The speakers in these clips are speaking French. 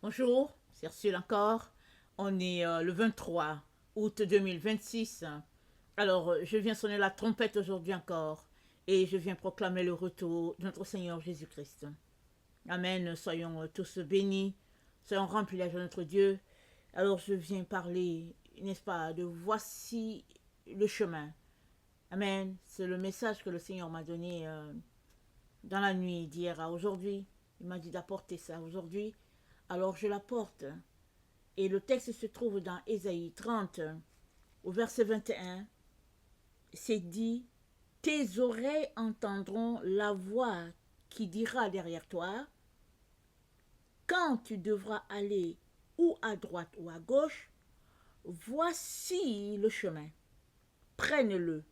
Bonjour, c'est Ursule encore. On est le 23 août 2026. Alors, je viens sonner la trompette aujourd'hui encore et je viens proclamer le retour de notre Seigneur Jésus-Christ. Amen. Soyons tous bénis, soyons remplis de la joie de notre Dieu. Alors, je viens parler, n'est-ce pas, de voici le chemin. Amen. C'est le message que le Seigneur m'a donné dans la nuit d'hier à aujourd'hui. Il m'a dit d'apporter ça aujourd'hui. Alors, je l'apporte. Et le texte se trouve dans Ésaïe 30, au verset 21. C'est dit, tes oreilles entendront la voix qui dira derrière toi, quand tu devras aller ou à droite ou à gauche, voici le chemin, prenne-le.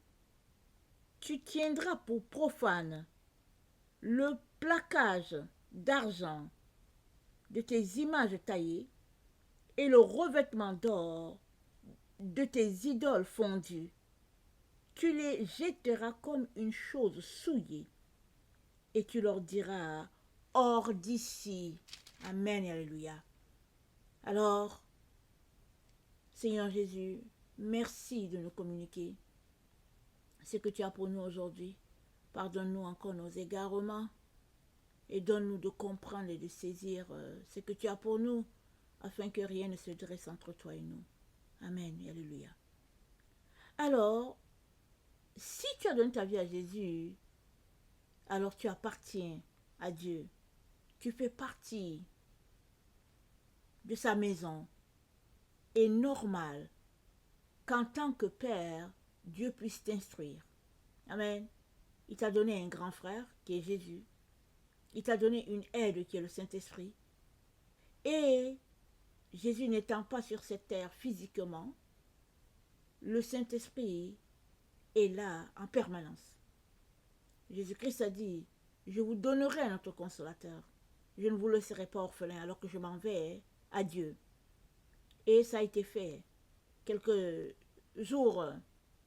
Tu tiendras pour profane le plaquage d'argent de tes images taillées et le revêtement d'or de tes idoles fondues. Tu les jetteras comme une chose souillée et tu leur diras, hors d'ici. Amen et alléluia. Alors, Seigneur Jésus, merci de nous communiquer ce que tu as pour nous aujourd'hui. Pardonne-nous encore nos égarements et donne-nous de comprendre et de saisir ce que tu as pour nous afin que rien ne se dresse entre toi et nous. Amen et alléluia. Alors, si tu as donné ta vie à Jésus, alors tu appartiens à Dieu. Tu fais partie de sa maison. Et normal qu'en tant que père, Dieu puisse t'instruire. Amen. Il t'a donné un grand frère qui est Jésus. Il t'a donné une aide qui est le Saint-Esprit. Et Jésus n'étant pas sur cette terre physiquement, le Saint-Esprit est là en permanence. Jésus-Christ a dit, je vous donnerai un autre consolateur. Je ne vous laisserai pas orphelin alors que je m'en vais à Dieu. Et ça a été fait. Quelques jours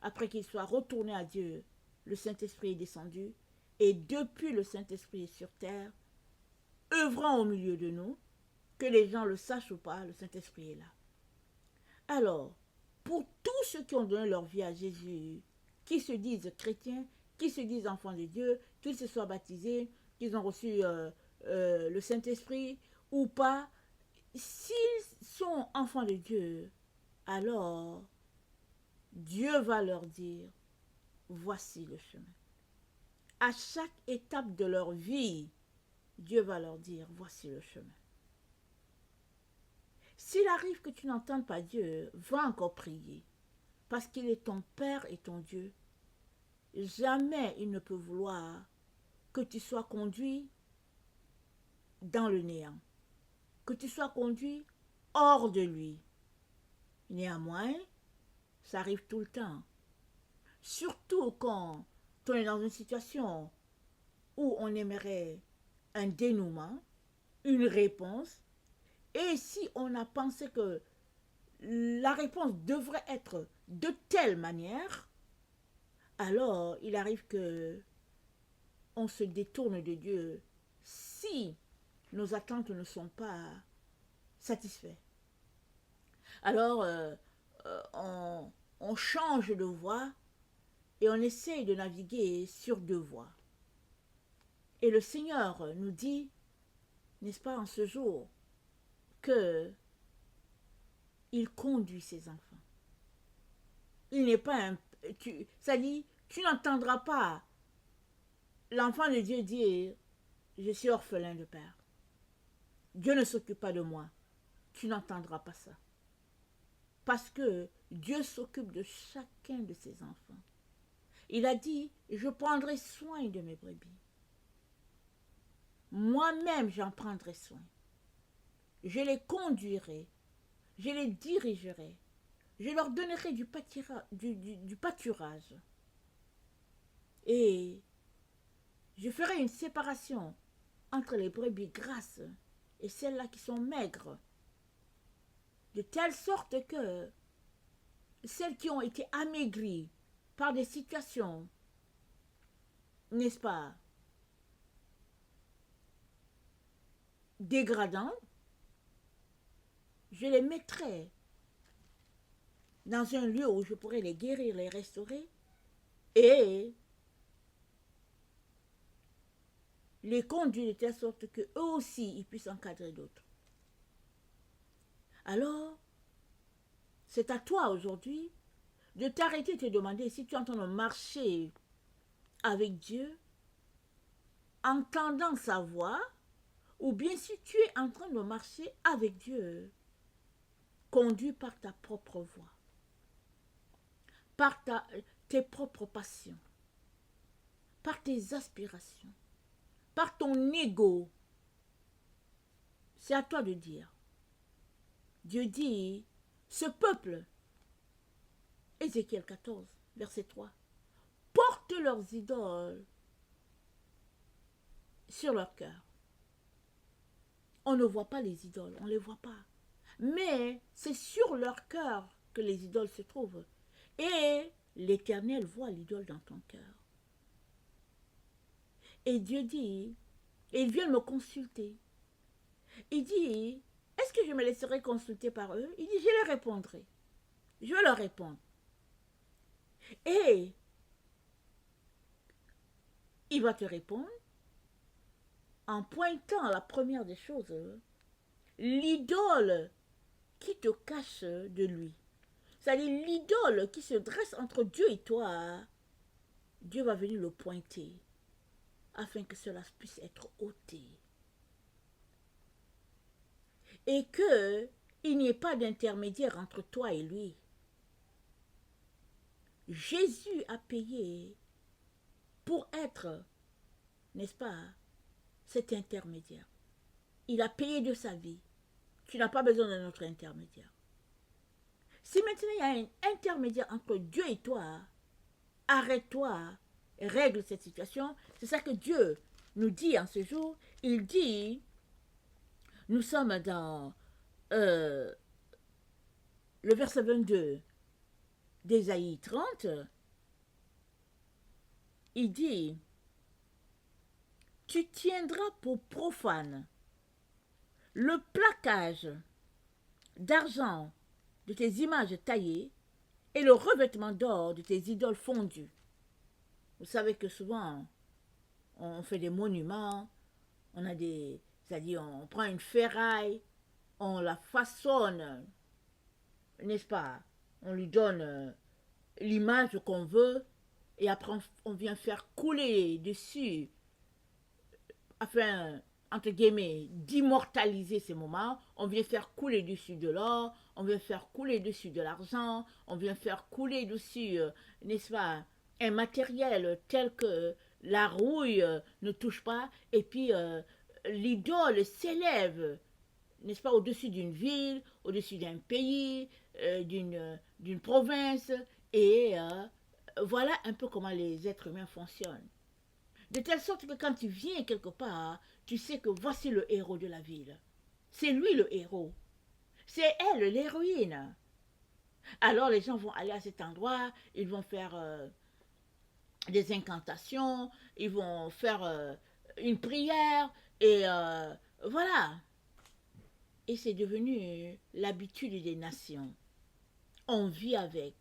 après qu'il soit retourné à Dieu, le Saint-Esprit est descendu. Et depuis le Saint-Esprit est sur terre, œuvrant au milieu de nous, que les gens le sachent ou pas, le Saint-Esprit est là. Alors, pour tous ceux qui ont donné leur vie à Jésus, qui se disent chrétiens, qui se disent enfants de Dieu, qu'ils se soient baptisés, qu'ils ont reçu le Saint-Esprit ou pas, s'ils sont enfants de Dieu, alors Dieu va leur dire, voici le chemin. À chaque étape de leur vie, Dieu va leur dire, voici le chemin. S'il arrive que tu n'entendes pas Dieu, va encore prier, parce qu'il est ton Père et ton Dieu. Jamais il ne peut vouloir que tu sois conduit dans le néant, que tu sois conduit hors de lui. Néanmoins, ça arrive tout le temps. Surtout quand on est dans une situation où on aimerait un dénouement, une réponse, et si on a pensé que la réponse devrait être de telle manière, alors il arrive que on se détourne de Dieu si nos attentes ne sont pas satisfaites. Alors on change de voie et on essaye de naviguer sur deux voies. Et le Seigneur nous dit, n'est-ce pas, en ce jour, que il conduit ses enfants. Il n'est pas un... Ça dit, tu n'entendras pas l'enfant de Dieu dire, je suis orphelin de père. Dieu ne s'occupe pas de moi. Tu n'entendras pas ça. Parce que Dieu s'occupe de chacun de ses enfants. Il a dit, je prendrai soin de mes brebis. Moi-même, j'en prendrai soin. Je les conduirai. Je les dirigerai. Je leur donnerai du pâturage. Et je ferai une séparation entre les brebis grasses et celles-là qui sont maigres. De telle sorte que celles qui ont été amaigries par des situations, n'est-ce pas, dégradantes, je les mettrai dans un lieu où je pourrais les guérir, les restaurer et les conduire de telle sorte qu'eux aussi, ils puissent encadrer d'autres. Alors, c'est à toi aujourd'hui de t'arrêter et de te demander si tu es en train de marcher avec Dieu, entendant sa voix, ou bien si tu es en train de marcher avec Dieu, conduit par ta propre voix, par tes propres passions, par tes aspirations, par ton ego. C'est à toi de dire. Dieu dit, ce peuple, Ézéchiel 14, verset 3, portent leurs idoles sur leur cœur. On ne voit pas les idoles, on ne les voit pas. Mais c'est sur leur cœur que les idoles se trouvent. Et l'Éternel voit l'idole dans ton cœur. Et Dieu dit, et ils viennent me consulter. Il dit, est-ce que je me laisserai consulter par eux? Il dit, je leur répondrai. Je vais leur répondre. Et il va te répondre en pointant la première des choses, l'idole qui te cache de lui. C'est-à-dire l'idole qui se dresse entre Dieu et toi. Dieu va venir le pointer afin que cela puisse être ôté. Et qu'il n'y ait pas d'intermédiaire entre toi et lui. Jésus a payé pour être, n'est-ce pas, cet intermédiaire. Il a payé de sa vie. Tu n'as pas besoin d'un autre intermédiaire. Si maintenant il y a un intermédiaire entre Dieu et toi, arrête-toi, règle cette situation. C'est ça que Dieu nous dit en ce jour. Il dit, nous sommes dans le verset 22 d'Ésaïe 30, il dit, tu tiendras pour profane le plaquage d'argent de tes images taillées et le revêtement d'or de tes idoles fondues. Vous savez que souvent, on fait des monuments, on a des, c'est-à-dire on prend une ferraille, on la façonne, n'est-ce pas? On lui donne l'image qu'on veut et après on vient faire couler dessus afin, entre guillemets, d'immortaliser ces moments. On vient faire couler dessus de l'or, on vient faire couler dessus de l'argent, on vient faire couler dessus, n'est-ce pas, un matériel tel que la rouille ne touche pas, et puis l'idole s'élève, n'est-ce pas, au-dessus d'une ville, au-dessus d'un pays, d'une province, et voilà un peu comment les êtres humains fonctionnent. De telle sorte que quand tu viens quelque part, tu sais que voici le héros de la ville. C'est lui le héros. C'est elle l'héroïne. Alors les gens vont aller à cet endroit, ils vont faire des incantations, ils vont faire une prière, et voilà. Et c'est devenu l'habitude des nations. On vit avec.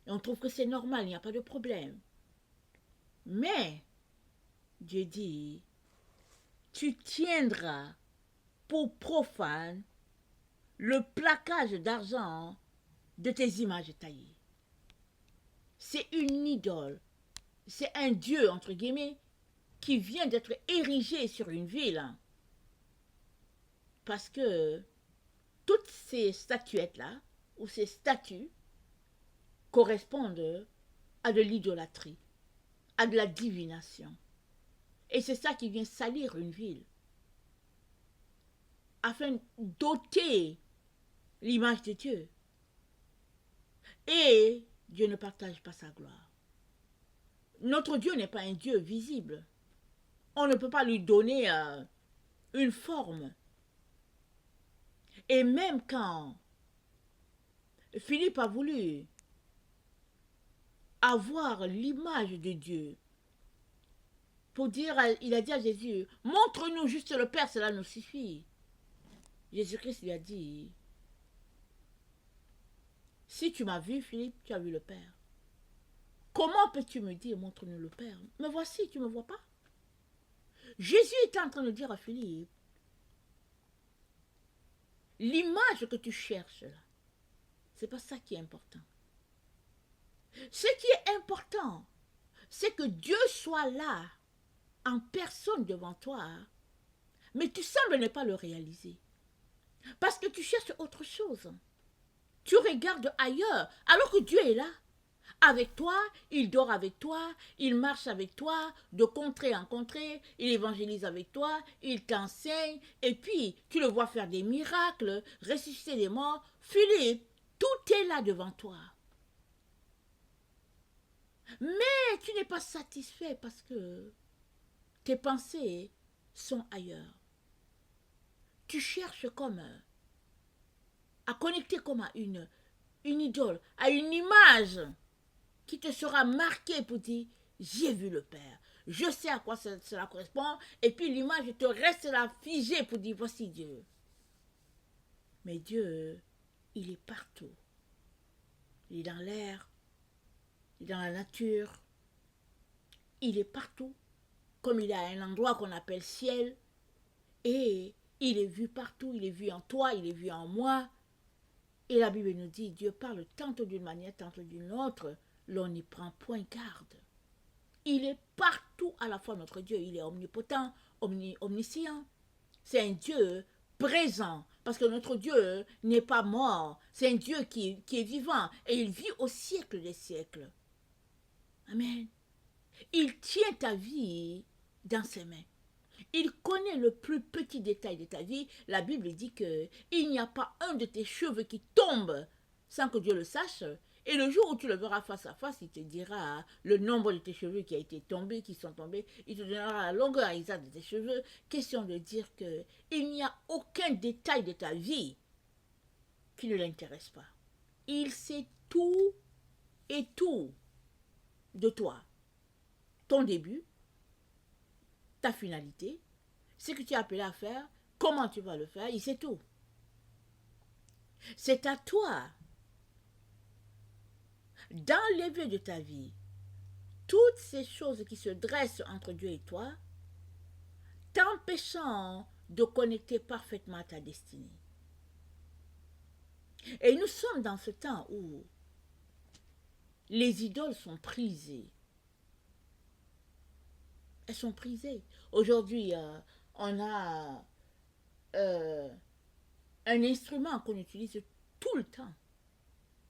Et on trouve que c'est normal, il n'y a pas de problème. Mais Dieu dit, tu tiendras pour profane le plaquage d'argent de tes images taillées. C'est une idole, c'est un dieu, entre guillemets, qui vient d'être érigé sur une ville. Parce que toutes ces statuettes-là, ou ces statues, correspondent à de l'idolâtrie, à de la divination. Et c'est ça qui vient salir une ville, afin d'ôter l'image de Dieu. Et Dieu ne partage pas sa gloire. Notre Dieu n'est pas un Dieu visible. On ne peut pas lui donner une forme. Et même quand Philippe a voulu avoir l'image de Dieu, pour dire, il a dit à Jésus, montre-nous juste le Père, cela nous suffit. Jésus-Christ lui a dit, Si tu m'as vu, Philippe, tu as vu le Père. Comment peux-tu me dire, montre-nous le Père? Me voici, tu ne me vois pas? Jésus était en train de dire à Philippe, l'image que tu cherches là, c'est pas ça qui est important. Ce qui est important, c'est que Dieu soit là, en personne devant toi, mais tu sembles ne pas le réaliser. Parce que tu cherches autre chose. Tu regardes ailleurs, alors que Dieu est là. Avec toi, il dort avec toi, il marche avec toi, de contrée en contrée, il évangélise avec toi, il t'enseigne, et puis tu le vois faire des miracles, ressusciter des morts. Philippe, tout est là devant toi. Mais tu n'es pas satisfait parce que tes pensées sont ailleurs. Tu cherches comme à connecter comme à une idole, à une image qui te sera marquée pour dire j'ai vu le Père. Je sais à quoi cela correspond. Et puis l'image te reste là figée pour dire voici Dieu. Mais Dieu, il est partout. Il est dans l'air, il est dans la nature. Il est partout. Comme il est à un endroit qu'on appelle ciel. Et il est vu partout. Il est vu en toi, il est vu en moi. Et la Bible nous dit, Dieu parle tantôt d'une manière, tantôt d'une autre. L'on n'y prend point garde. Il est partout à la fois notre Dieu. Il est omnipotent, omniscient. C'est un Dieu présent. Parce que notre Dieu n'est pas mort. C'est un Dieu qui est vivant. Et il vit au siècle des siècles. Amen. Il tient ta vie dans ses mains. Il connaît le plus petit détail de ta vie. La Bible dit qu'il n'y a pas un de tes cheveux qui tombe sans que Dieu le sache. Et le jour où tu le verras face à face, il te dira le nombre de tes cheveux qui a été tombé, qui sont tombés. Il te donnera la longueur exacte de tes cheveux. Question de dire qu'il n'y a aucun détail de ta vie qui ne l'intéresse pas. Il sait tout et tout de toi. Ton début, ta finalité, ce que tu es appelé à faire, comment tu vas le faire, il sait tout. C'est à toi d'enlever de ta vie toutes ces choses qui se dressent entre Dieu et toi, t'empêchant de connecter parfaitement à ta destinée. Et nous sommes dans ce temps où les idoles sont prisées. Elles sont prisées. Aujourd'hui, on a un instrument qu'on utilise tout le temps,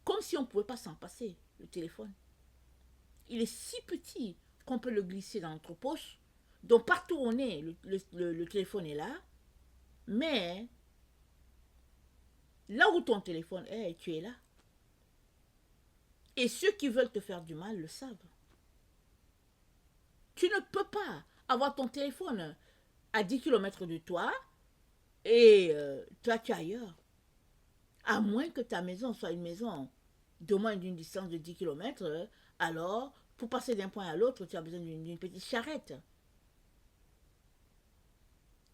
comme si on ne pouvait pas s'en passer, le téléphone. Il est si petit qu'on peut le glisser dans notre poche. Donc partout où on est, le téléphone est là. Mais là où ton téléphone est, tu es là. Et ceux qui veulent te faire du mal le savent. Tu ne peux pas avoir ton téléphone à 10 km de toi et toi tu es ailleurs. À moins que ta maison soit une maison de moins d'une distance de 10 km, alors pour passer d'un point à l'autre, tu as besoin d'une petite charrette.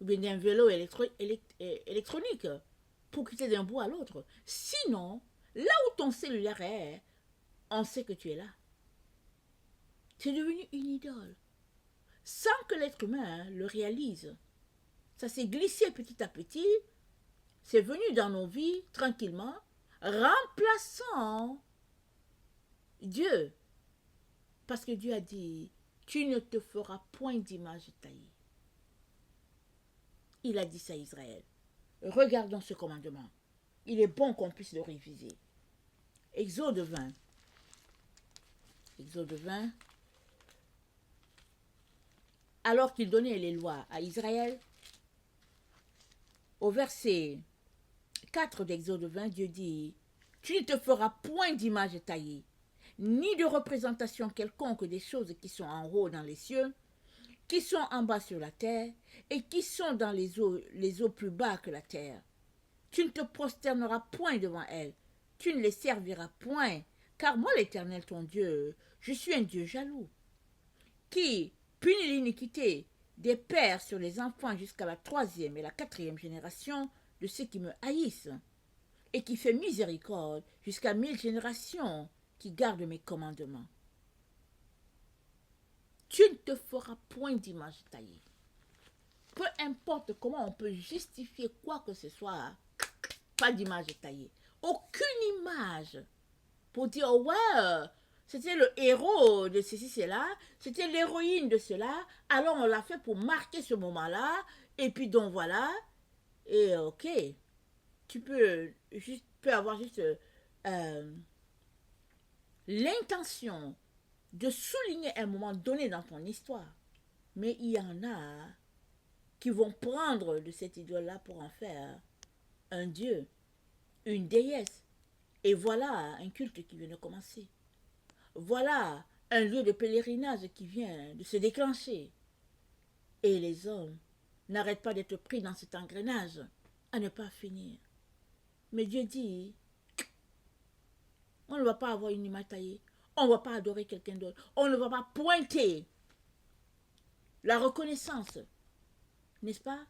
Ou bien d'un vélo électronique pour quitter d'un bout à l'autre. Sinon, là où ton cellulaire est, on sait que tu es là. C'est devenu une idole. Sans que l'être humain le réalise. Ça s'est glissé petit à petit. C'est venu dans nos vies tranquillement, remplaçant Dieu. Parce que Dieu a dit, tu ne te feras point d'image taillée. Il a dit ça à Israël. Regardons ce commandement. Il est bon qu'on puisse le réviser. Exode 20. Exode 20. Alors qu'il donnait les lois à Israël, au verset 4 d'Exode 20, Dieu dit, tu ne te feras point d'image taillée, ni de représentation quelconque des choses qui sont en haut dans les cieux, qui sont en bas sur la terre, et qui sont dans les eaux plus bas que la terre. Tu ne te prosterneras point devant elles, tu ne les serviras point, car moi l'Éternel ton Dieu, je suis un Dieu jaloux, qui punit l'iniquité des pères sur les enfants jusqu'à la 3e et la 4e génération de ceux qui me haïssent, et qui fait miséricorde jusqu'à 1000 générations, qui garde mes commandements. Tu ne te feras point d'image taillée. Peu importe comment on peut justifier quoi que ce soit, pas d'image taillée. Aucune image pour dire, ouais, c'était le héros de ceci, cela, c'était l'héroïne de cela, alors on l'a fait pour marquer ce moment-là, et puis donc voilà, et ok, tu peux avoir juste l'intention de souligner un moment donné dans ton histoire, mais il y en a qui vont prendre de cette idole-là pour en faire un dieu, une déesse, et voilà un culte qui vient de commencer. Voilà un lieu de pèlerinage qui vient de se déclencher. Et les hommes n'arrêtent pas d'être pris dans cet engrenage à ne pas finir. Mais Dieu dit, on ne va pas avoir une image taillée, on ne va pas adorer quelqu'un d'autre, on ne va pas pointer la reconnaissance, n'est-ce pas,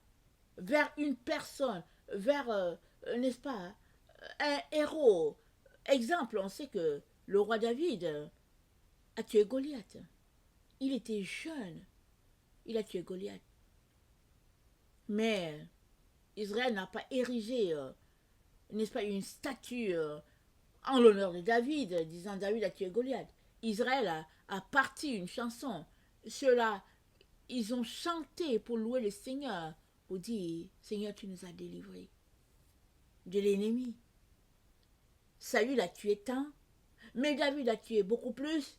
vers une personne, vers, n'est-ce pas, un héros. Exemple, on sait que le roi David a tué Goliath. Il était jeune, il a tué Goliath. Mais Israël n'a pas érigé, n'est-ce pas, une statue en l'honneur de David, disant David a tué Goliath. Israël a parti une chanson. Ceux-là, ils ont chanté pour louer le Seigneur, pour dire, Seigneur, tu nous as délivrés de l'ennemi. Saül a tué tant, mais David a tué beaucoup plus.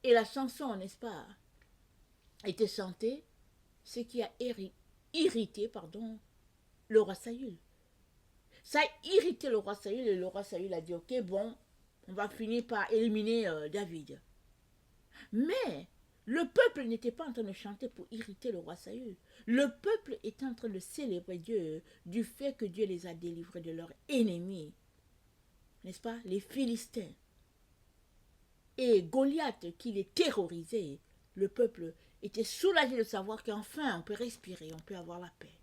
Et la chanson, n'est-ce pas, était chantée, ce qui a irrité, le roi Saül. Ça a irrité le roi Saül, et le roi Saül a dit, ok, bon, on va finir par éliminer David. Mais le peuple n'était pas en train de chanter pour irriter le roi Saül. Le peuple était en train de célébrer Dieu du fait que Dieu les a délivrés de leurs ennemis, n'est-ce pas, les Philistins. Et Goliath, qui les terrorisait, le peuple était soulagé de savoir qu'enfin on peut respirer, on peut avoir la paix.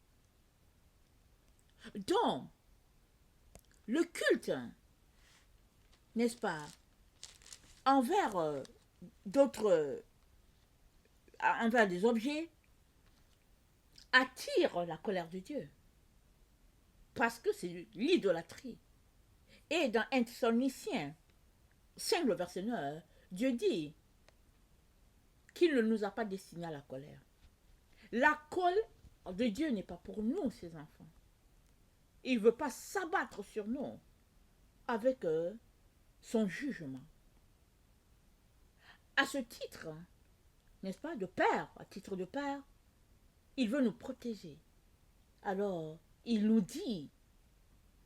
Donc, le culte, n'est-ce pas, envers d'autres, envers des objets, attire la colère de Dieu. Parce que c'est l'idolâtrie. Et dans 1 Thessaloniciens 5, le verset 9, Dieu dit qu'il ne nous a pas destinés à la colère. La colère de Dieu n'est pas pour nous, ses enfants. Il ne veut pas s'abattre sur nous avec son jugement. À ce titre, n'est-ce pas, de père, à titre de père, il veut nous protéger. Alors, il nous dit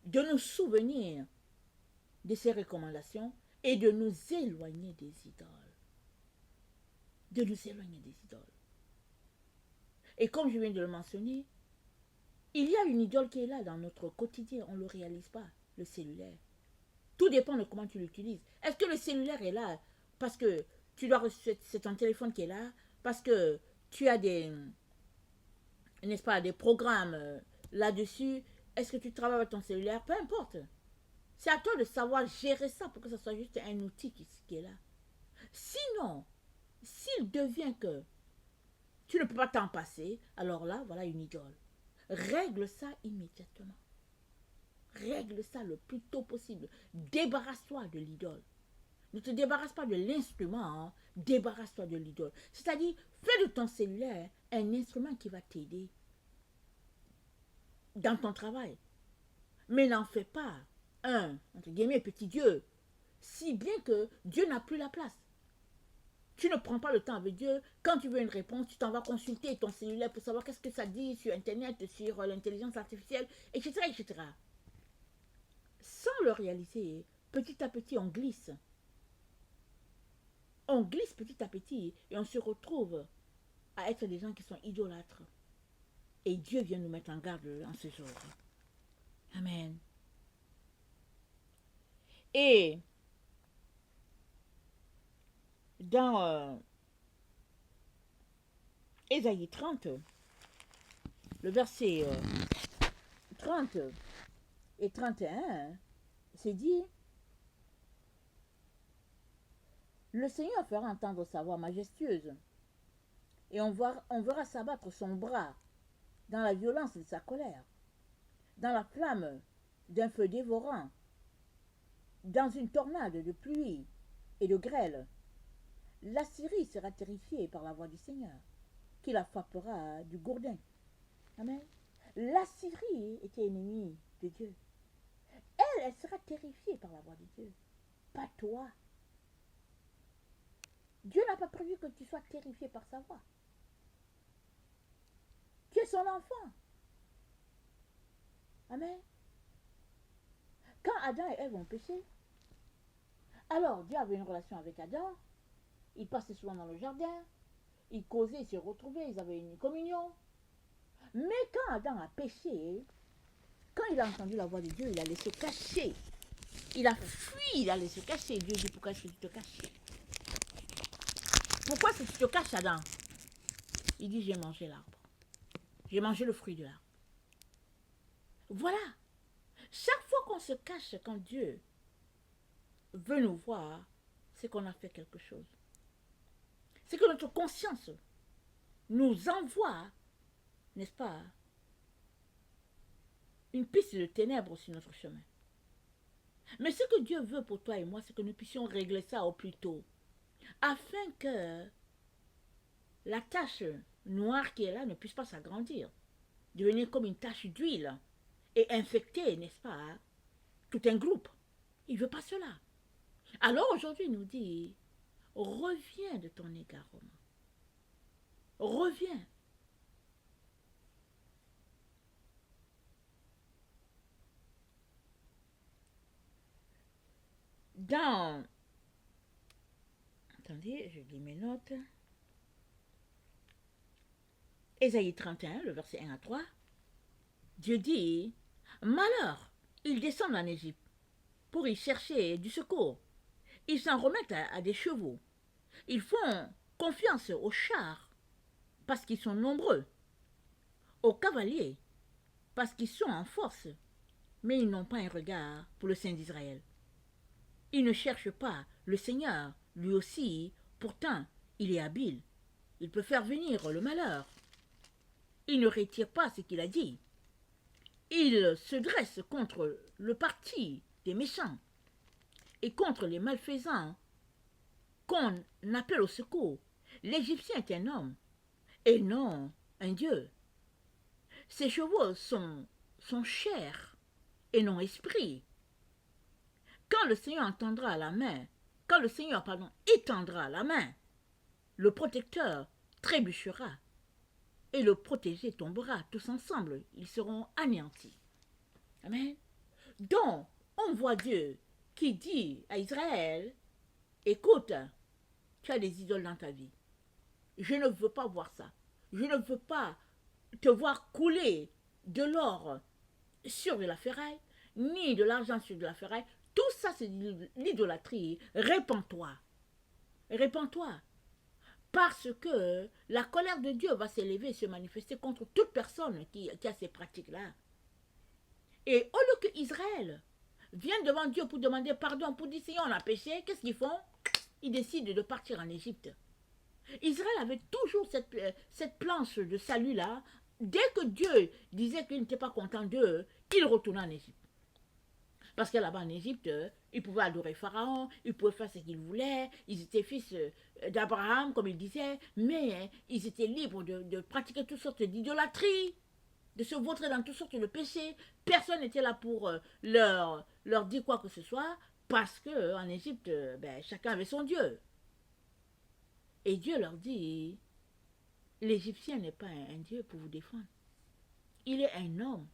de nous souvenir de ses recommandations et de nous éloigner des idoles. De nous éloigner des idoles. Et comme je viens de le mentionner, il y a une idole qui est là dans notre quotidien, on ne le réalise pas, le cellulaire. Tout dépend de comment tu l'utilises. Est-ce que le cellulaire est là parce que c'est ton téléphone qui est là, parce que tu as des, n'est-ce pas, des programmes là-dessus? Est-ce que tu travailles avec ton cellulaire? Peu importe. C'est à toi de savoir gérer ça pour que ce soit juste un outil qui est là. Sinon, s'il devient que tu ne peux pas t'en passer, alors là, voilà une idole. Règle ça immédiatement. Règle ça le plus tôt possible. Débarrasse-toi de l'idole. Ne te débarrasse pas de l'instrument, hein. Débarrasse-toi de l'idole. C'est-à-dire, fais de ton cellulaire un instrument qui va t'aider dans ton travail. Mais n'en fais pas un, entre guillemets, petit Dieu, si bien que Dieu n'a plus la place. Tu ne prends pas le temps avec Dieu. Quand tu veux une réponse, tu t'en vas consulter ton cellulaire pour savoir qu'est-ce que ça dit sur Internet, sur l'intelligence artificielle, etc., etc. Sans le réaliser, petit à petit, on glisse. On glisse petit à petit et on se retrouve à être des gens qui sont idolâtres. Et Dieu vient nous mettre en garde en ce jour. Amen. Et dans Ésaïe 30, le verset 30 et 31, c'est dit, le Seigneur fera entendre sa voix majestueuse, et on verra s'abattre son bras dans la violence de sa colère, dans la flamme d'un feu dévorant, dans une tornade de pluie et de grêle. La Syrie sera terrifiée par la voix du Seigneur, qui la frappera du gourdin. Amen. La Syrie était ennemie de Dieu. Elle sera terrifiée par la voix de Dieu. Pas toi. Dieu n'a pas prévu que tu sois terrifié par sa voix. Tu es son enfant. Amen. Quand Adam et Ève ont péché, alors Dieu avait une relation avec Adam. Ils passaient souvent dans le jardin. Ils causaient, ils se retrouvaient, ils avaient une communion. Mais quand Adam a péché, quand il a entendu la voix de Dieu, il allait se cacher. Il a fui, il allait se cacher. Dieu dit, pourquoi est-ce que tu te caches? Pourquoi est-ce que tu te caches, Adam? Il dit, j'ai mangé l'arbre. J'ai mangé le fruit de l'arbre. Voilà. Chaque fois qu'on se cache quand Dieu veut nous voir, c'est qu'on a fait quelque chose. C'est que notre conscience nous envoie, n'est-ce pas, une piste de ténèbres sur notre chemin. Mais ce que Dieu veut pour toi et moi, c'est que nous puissions régler ça au plus tôt, afin que la tache noire qui est là ne puisse pas s'agrandir, devenir comme une tache d'huile et infecter, n'est-ce pas, tout un groupe. Il ne veut pas cela. Alors aujourd'hui, il nous dit, reviens de ton égarement. Reviens. Dans... Attendez, je lis mes notes. Ésaïe 31, le verset 1 à 3. Dieu dit, malheur, ils descendent en Égypte pour y chercher du secours. Ils s'en remettent à des chevaux. Ils font confiance aux chars parce qu'ils sont nombreux, aux cavaliers parce qu'ils sont en force, mais ils n'ont pas un regard pour le Saint d'Israël. Ils ne cherchent pas le Seigneur, lui aussi, pourtant il est habile. Il peut faire venir le malheur. Il ne retire pas ce qu'il a dit. Il se dresse contre le parti des méchants et contre les malfaisants qu'on appelle au secours. L'Égyptien est un homme et non un Dieu. Ses chevaux sont chair et non esprit. Quand le Seigneur étendra la main, le protecteur trébuchera et le protégé tombera. Tous ensemble, ils seront anéantis. Amen. Donc, on voit Dieu qui dit à Israël, écoute, tu as des idoles dans ta vie. Je ne veux pas voir ça. Je ne veux pas te voir couler de l'or sur de la ferraille, ni de l'argent sur de la ferraille. Tout ça, c'est l'idolâtrie. Répands-toi. Répands-toi. Parce que la colère de Dieu va s'élever et se manifester contre toute personne qui a ces pratiques-là. Et au lieu que Israël vienne devant Dieu pour demander pardon, pour dire Seigneur, on a péché, qu'est-ce qu'ils font? Ils décident de partir en Égypte. Israël avait toujours cette planche de salut-là. Dès que Dieu disait qu'il n'était pas content d'eux, il retournait en Égypte. Parce que là-bas en Égypte, ils pouvaient adorer Pharaon, ils pouvaient faire ce qu'ils voulaient, ils étaient fils d'Abraham, comme il disait, mais ils étaient libres de pratiquer toutes sortes d'idolâtries, de se vautrer dans toutes sortes de péchés. Personne n'était là pour leur dire quoi que ce soit, parce qu'en Égypte, chacun avait son Dieu. Et Dieu leur dit, l'Égyptien n'est pas un Dieu pour vous défendre. Il est un homme.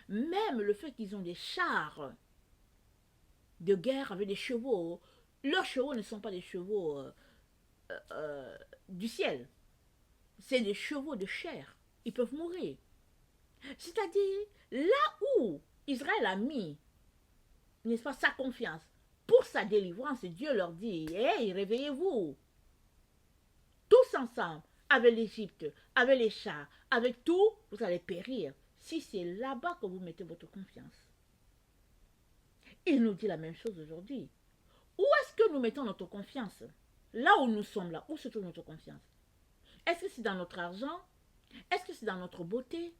Même le fait qu'ils ont des chars de guerre avec des chevaux, leurs chevaux ne sont pas des chevaux du ciel. C'est des chevaux de chair. Ils peuvent mourir. C'est-à-dire, là où Israël a mis, n'est-ce pas, sa confiance pour sa délivrance, Dieu leur dit, hey, réveillez-vous. Tous ensemble, avec l'Égypte, avec les chars, avec tout, vous allez périr. Si c'est là-bas que vous mettez votre confiance. Il nous dit la même chose aujourd'hui. Où est-ce que nous mettons notre confiance? Là où nous sommes là, où se trouve notre confiance? Est-ce que c'est dans notre argent? Est-ce que c'est dans notre beauté?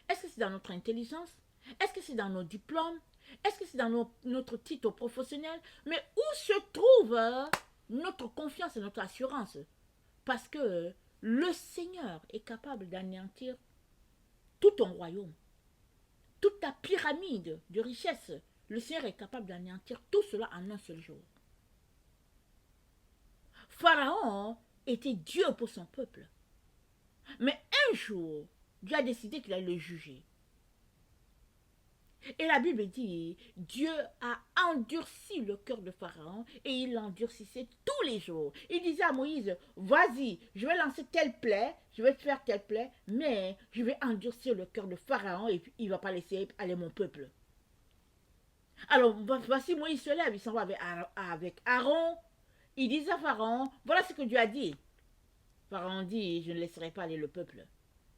Est-ce que c'est dans notre intelligence? Est-ce que c'est dans nos diplômes? Est-ce que c'est dans notre titre professionnel? Mais où se trouve notre confiance et notre assurance? Parce que le Seigneur est capable d'anéantir tout ton royaume, toute ta pyramide de richesse. Le Seigneur est capable d'anéantir tout cela en un seul jour. Pharaon était Dieu pour son peuple. Mais un jour, Dieu a décidé qu'il allait le juger. Et la Bible dit, Dieu a endurci le cœur de Pharaon et il l'endurcissait tous les jours. Il disait à Moïse, vas-y, je vais lancer telle plaie, je vais faire telle plaie, mais je vais endurcir le cœur de Pharaon et puis il ne va pas laisser aller mon peuple. Alors, voici Moïse se lève, il s'en va avec Aaron. Il dit à Pharaon, voilà ce que Dieu a dit. Pharaon dit, je ne laisserai pas aller le peuple.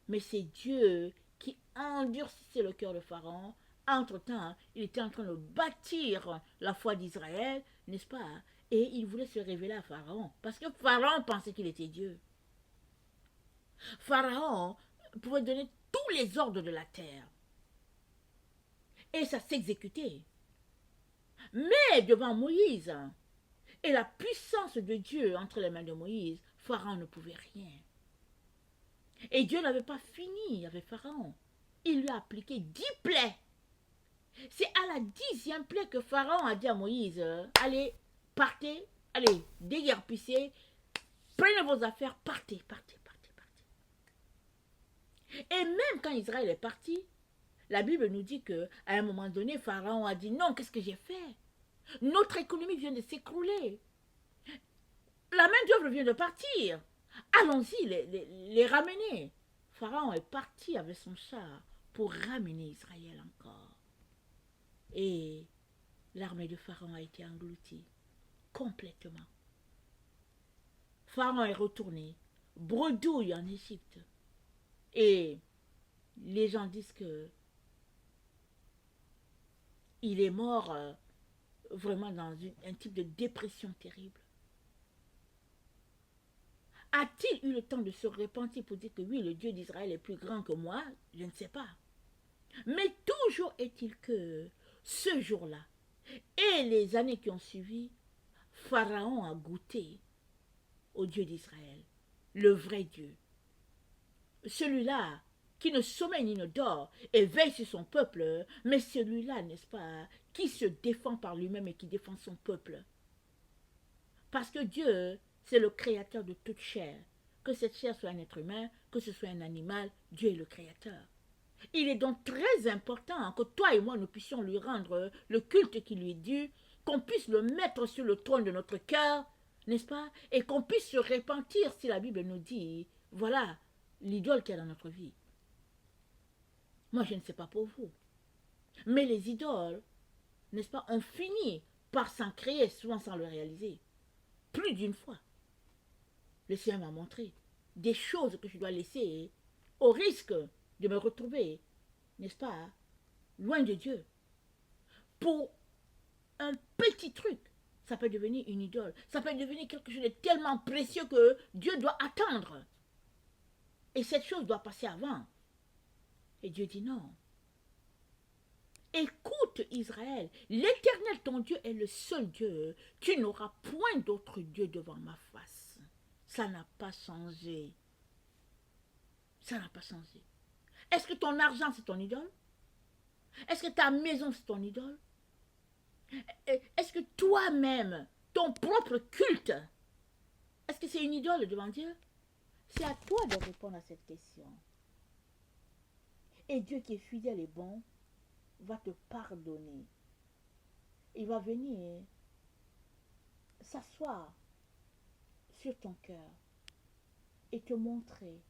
Mais c'est Dieu qui endurcissait le cœur de Pharaon. Entre-temps, il était en train de bâtir la foi d'Israël, n'est-ce pas? Et il voulait se révéler à Pharaon. Parce que Pharaon pensait qu'il était Dieu. Pharaon pouvait donner tous les ordres de la terre. Et ça s'exécutait. Mais devant Moïse et la puissance de Dieu entre les mains de Moïse, Pharaon ne pouvait rien. Et Dieu n'avait pas fini avec Pharaon. Il lui a appliqué 10 plaies. C'est à la 10e plaie que Pharaon a dit à Moïse, allez, partez, allez, déguerpissez, prenez vos affaires, partez, partez, partez, partez. Et même quand Israël est parti, la Bible nous dit qu'à un moment donné, Pharaon a dit, non, qu'est-ce que j'ai fait? Notre économie vient de s'écrouler. La main-d'œuvre vient de partir. Allons-y, les ramener. Pharaon est parti avec son char pour ramener Israël encore. Et l'armée de Pharaon a été engloutie complètement. Pharaon est retourné, bredouille en Égypte. Et les gens disent que il est mort vraiment dans un type de dépression terrible. A-t-il eu le temps de se repentir pour dire que oui, le Dieu d'Israël est plus grand que moi? Je ne sais pas. Mais toujours est-il que ce jour-là et les années qui ont suivi, Pharaon a goûté au Dieu d'Israël, le vrai Dieu. Celui-là qui ne sommeille ni ne dort et veille sur son peuple, mais celui-là, n'est-ce pas, qui se défend par lui-même et qui défend son peuple. Parce que Dieu, c'est le créateur de toute chair. Que cette chair soit un être humain, que ce soit un animal, Dieu est le créateur. Il est donc très important que toi et moi, nous puissions lui rendre le culte qui lui est dû, qu'on puisse le mettre sur le trône de notre cœur, n'est-ce pas? Et qu'on puisse se repentir si la Bible nous dit, voilà l'idole qu'il y a dans notre vie. Moi, je ne sais pas pour vous. Mais les idoles, n'est-ce pas, ont fini par s'en créer, souvent sans le réaliser. Plus d'une fois. Le Seigneur m'a montré des choses que je dois laisser au risque de me retrouver, n'est-ce pas, loin de Dieu. Pour un petit truc, ça peut devenir une idole. Ça peut devenir quelque chose de tellement précieux que Dieu doit attendre. Et cette chose doit passer avant. Et Dieu dit non. Écoute Israël, l'Éternel ton Dieu est le seul Dieu. Tu n'auras point d'autre Dieu devant ma face. Ça n'a pas changé. Ça n'a pas changé. Est-ce que ton argent c'est ton idole? Est-ce que ta maison c'est ton idole? Est-ce que toi-même, ton propre culte, est-ce que c'est une idole devant Dieu? C'est à toi de répondre à cette question. Et Dieu qui est fidèle et bon va te pardonner. Il va venir s'asseoir sur ton cœur et te montrer,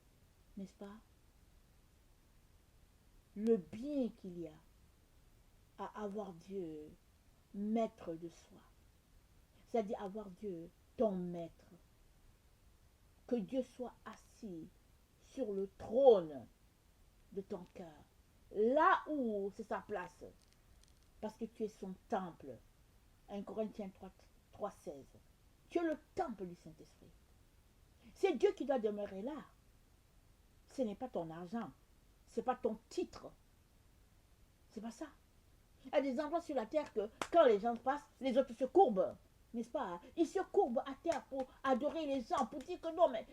n'est-ce pas, le bien qu'il y a à avoir Dieu maître de soi. C'est-à-dire avoir Dieu ton maître. Que Dieu soit assis sur le trône de ton cœur. Là où c'est sa place. Parce que tu es son temple. 1 Corinthiens 3, 16. Tu es le temple du Saint-Esprit. C'est Dieu qui doit demeurer là. Ce n'est pas ton argent. Ce n'est pas ton titre. C'est pas ça. Il y a des endroits sur la terre que quand les gens passent, les autres se courbent. N'est-ce pas? Ils se courbent à terre pour adorer les gens, pour dire que non, mais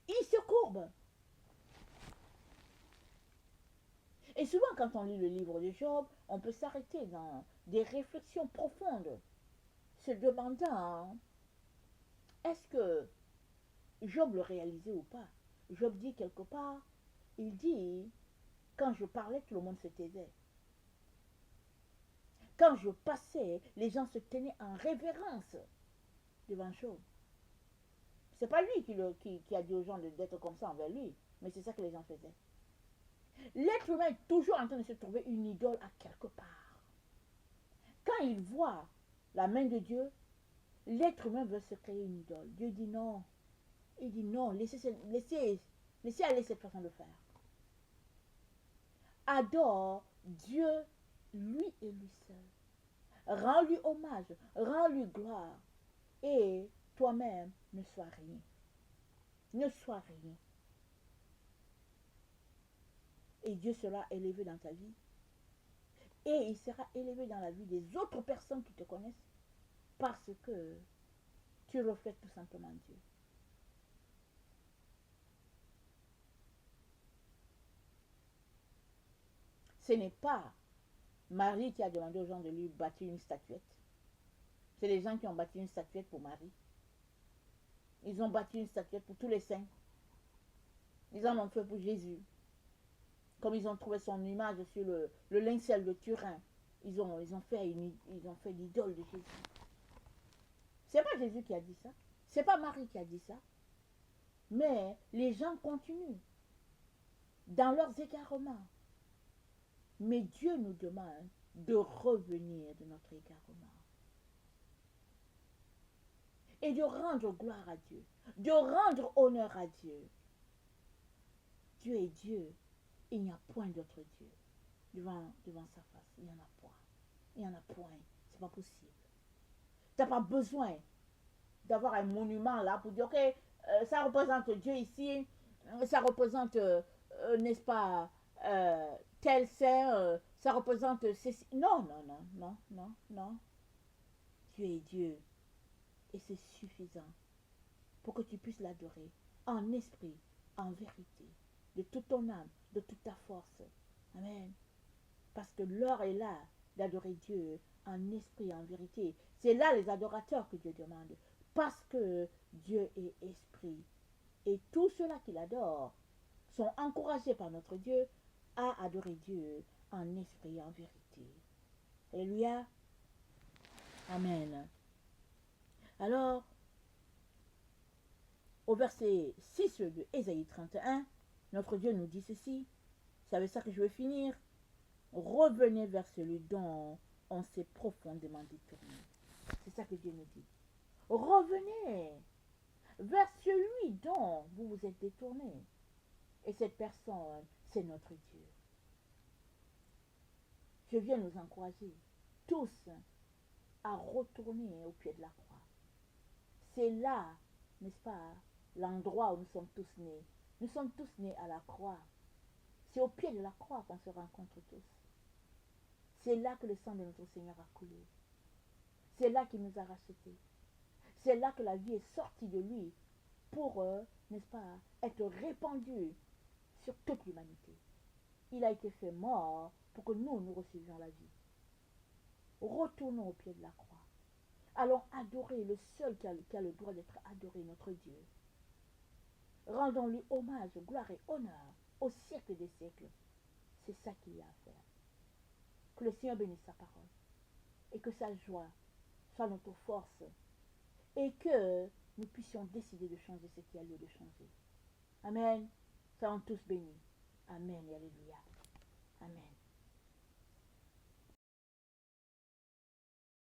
ils se courbent. Et souvent, quand on lit le livre de Job, on peut s'arrêter dans des réflexions profondes, se demandant, est-ce que Job le réalisait ou pas? Job dit quelque part, il dit, quand je parlais, tout le monde se taisait. Quand je passais, les gens se tenaient en révérence devant Job. C'est pas lui qui a dit aux gens d'être comme ça envers lui, mais c'est ça que les gens faisaient. L'être humain est toujours en train de se trouver une idole à quelque part. Quand il voit la main de Dieu, l'être humain veut se créer une idole. Dieu dit non. Il dit non, laissez aller cette façon de faire. Adore Dieu, lui et lui seul. Rends-lui hommage, rends-lui gloire. Et toi-même, ne sois rien. Ne sois rien. Et Dieu sera élevé dans ta vie. Et il sera élevé dans la vie des autres personnes qui te connaissent. Parce que tu reflètes tout simplement Dieu. Ce n'est pas Marie qui a demandé aux gens de lui bâtir une statuette. C'est les gens qui ont bâti une statuette pour Marie. Ils ont bâti une statuette pour tous les saints. Ils en ont fait pour Jésus. Comme ils ont trouvé son image sur le linceul de Turin, ils ont fait l'idole de Jésus. C'est pas Jésus qui a dit ça. C'est pas Marie qui a dit ça. Mais les gens continuent dans leurs égarements. Mais Dieu nous demande de revenir de notre égarement. Et de rendre gloire à Dieu. De rendre honneur à Dieu. Dieu est Dieu. Il n'y a point d'autre Dieu devant sa face. Il n'y en a point. Il n'y en a point. C'est pas possible. Tu n'as pas besoin d'avoir un monument là pour dire, ok, ça représente Dieu ici, ça représente, n'est-ce pas, tel saint, ça représente ceci. Non, non, non, non, non, non. Dieu est Dieu. Et c'est suffisant pour que tu puisses l'adorer en esprit, en vérité, de toute ton âme, de toute ta force. Amen. Parce que l'heure est là d'adorer Dieu en esprit, en vérité. C'est là les adorateurs que Dieu demande. Parce que Dieu est esprit. Et tous ceux-là qui l'adorent sont encouragés par notre Dieu à adorer Dieu en esprit, en vérité. Alléluia. Amen. Alors, au verset 6 de Ésaïe 31, notre Dieu nous dit ceci. C'est avec ça que je veux finir. Revenez vers celui dont on s'est profondément détourné. C'est ça que Dieu nous dit. Revenez vers celui dont vous vous êtes détourné. Et cette personne, c'est notre Dieu. Je viens nous encourager tous à retourner au pied de la croix. C'est là, n'est-ce pas, l'endroit où nous sommes tous nés. Nous sommes tous nés à la croix. C'est au pied de la croix qu'on se rencontre tous. C'est là que le sang de notre Seigneur a coulé. C'est là qu'il nous a rachetés. C'est là que la vie est sortie de lui pour, n'est-ce pas, être répandue sur toute l'humanité. Il a été fait mort pour que nous recevions la vie. Retournons au pied de la croix. Allons adorer le seul qui a le droit d'être adoré, notre Dieu. Rendons-lui hommage, gloire et honneur au siècle des siècles. C'est ça qu'il y a à faire. Que le Seigneur bénisse sa parole et que sa joie soit notre force et que nous puissions décider de changer ce qui a lieu de changer. Amen. Soyons tous bénis. Amen et alléluia. Amen.